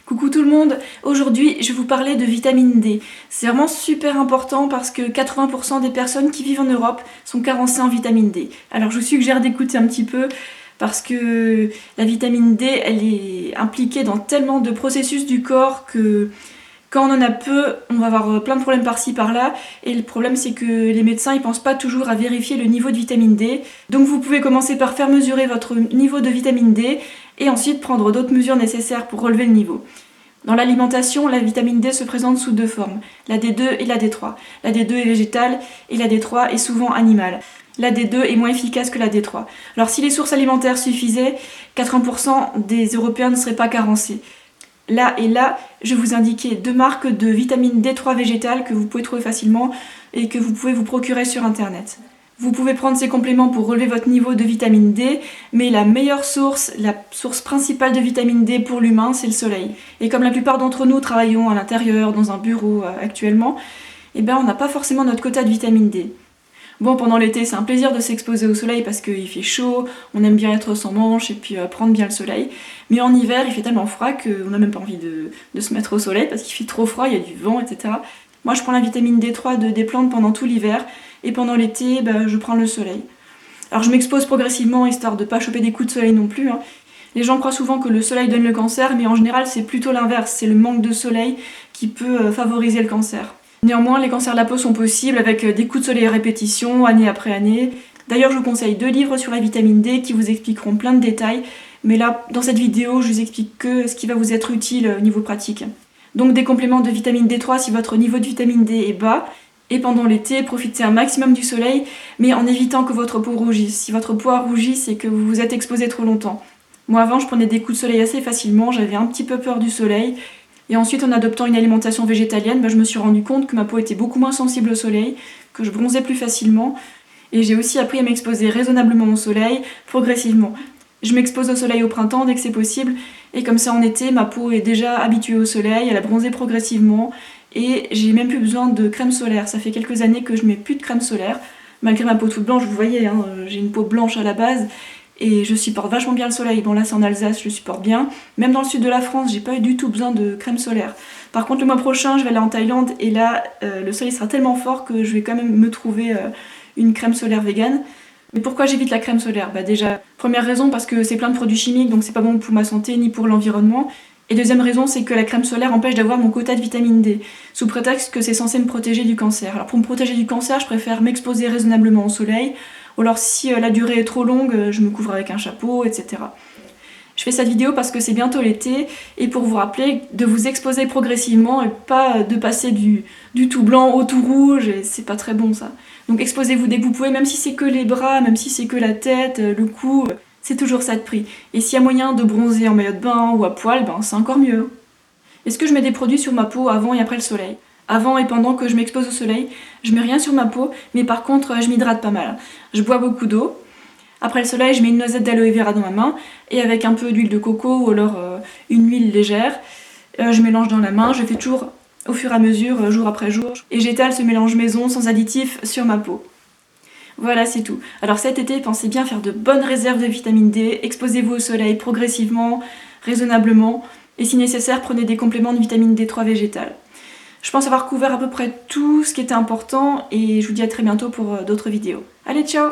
Coucou tout le monde, aujourd'hui je vais vous parler de vitamine D. C'est vraiment super important parce que 80% des personnes qui vivent en Europe sont carencées en vitamine D. Alors je vous suggère d'écouter un petit peu parce que la vitamine D elle est impliquée dans tellement de processus du corps que quand on en a peu, on va avoir plein de problèmes par-ci par-là. Et le problème c'est que les médecins ils pensent pas toujours à vérifier le niveau de vitamine D. Donc vous pouvez commencer par faire mesurer votre niveau de vitamine D et ensuite prendre d'autres mesures nécessaires pour relever le niveau. Dans l'alimentation, la vitamine D se présente sous deux formes, la D2 et la D3. La D2 est végétale et la D3 est souvent animale. La D2 est moins efficace que la D3. Alors si les sources alimentaires suffisaient, 80% des Européens ne seraient pas carencés. Là et là, je vais vous indiquer deux marques de vitamine D3 végétale que vous pouvez trouver facilement et que vous pouvez vous procurer sur internet. Vous pouvez prendre ces compléments pour relever votre niveau de vitamine D, mais la meilleure source, la source principale de vitamine D pour l'humain, c'est le soleil. Et comme la plupart d'entre nous travaillons à l'intérieur, dans un bureau actuellement, on n'a pas forcément notre quota de vitamine D. Bon, pendant l'été, c'est un plaisir de s'exposer au soleil parce qu'il fait chaud, on aime bien être sans manches et puis prendre bien le soleil. Mais en hiver, il fait tellement froid qu'on n'a même pas envie de se mettre au soleil parce qu'il fait trop froid, il y a du vent, etc. Moi, je prends la vitamine D3 des plantes pendant tout l'hiver et pendant l'été, je prends le soleil. Alors, je m'expose progressivement histoire de ne pas choper des coups de soleil non plus. Les gens croient souvent que le soleil donne le cancer, mais en général, c'est plutôt l'inverse. C'est le manque de soleil qui peut favoriser le cancer. Néanmoins, les cancers de la peau sont possibles avec des coups de soleil à répétition, année après année. D'ailleurs, je vous conseille 2 livres sur la vitamine D qui vous expliqueront plein de détails. Mais là, dans cette vidéo, je vous explique que ce qui va vous être utile au niveau pratique. Donc des compléments de vitamine D3 si votre niveau de vitamine D est bas. Et pendant l'été, profitez un maximum du soleil, mais en évitant que votre peau rougisse. Si votre peau a rougi, c'est que vous vous êtes exposé trop longtemps. Moi avant, je prenais des coups de soleil assez facilement, j'avais un petit peu peur du soleil. Et ensuite, en adoptant une alimentation végétalienne, je me suis rendu compte que ma peau était beaucoup moins sensible au soleil, que je bronzais plus facilement. Et j'ai aussi appris à m'exposer raisonnablement au soleil, progressivement. Je m'expose au soleil au printemps dès que c'est possible, et comme ça en été, ma peau est déjà habituée au soleil, elle a bronzé progressivement, et j'ai même plus besoin de crème solaire. Ça fait quelques années que je mets plus de crème solaire, malgré ma peau toute blanche, vous voyez, j'ai une peau blanche à la base, et je supporte vachement bien le soleil. Bon là c'est en Alsace, je le supporte bien. Même dans le sud de la France, j'ai pas eu du tout besoin de crème solaire. Par contre le mois prochain, je vais aller en Thaïlande, et là, le soleil sera tellement fort que je vais quand même me trouver une crème solaire végane. Mais pourquoi j'évite la crème solaire ? Déjà, première raison parce que c'est plein de produits chimiques, donc c'est pas bon pour ma santé ni pour l'environnement. Et deuxième raison, c'est que la crème solaire empêche d'avoir mon quota de vitamine D, sous prétexte que c'est censé me protéger du cancer. Alors pour me protéger du cancer, je préfère m'exposer raisonnablement au soleil, ou alors si la durée est trop longue, je me couvre avec un chapeau, etc. Je fais cette vidéo parce que c'est bientôt l'été, et pour vous rappeler de vous exposer progressivement et pas de passer du tout blanc au tout rouge, et c'est pas très bon ça. Donc exposez-vous dès que vous pouvez, même si c'est que les bras, même si c'est que la tête, le cou, c'est toujours ça de prix. Et s'il y a moyen de bronzer en maillot de bain ou à poil, c'est encore mieux. Est-ce que je mets des produits sur ma peau avant et après le soleil ? Avant et pendant que je m'expose au soleil, je mets rien sur ma peau, mais par contre je m'hydrate pas mal. Je bois beaucoup d'eau. Après le soleil, je mets une noisette d'aloe vera dans ma main, et avec un peu d'huile de coco ou alors une huile légère, je mélange dans la main, je fais toujours au fur et à mesure, jour après jour, et j'étale ce mélange maison sans additifs sur ma peau. Voilà, c'est tout. Alors cet été, pensez bien faire de bonnes réserves de vitamine D, exposez-vous au soleil progressivement, raisonnablement, et si nécessaire, prenez des compléments de vitamine D3 végétale. Je pense avoir couvert à peu près tout ce qui était important, et je vous dis à très bientôt pour d'autres vidéos. Allez, ciao!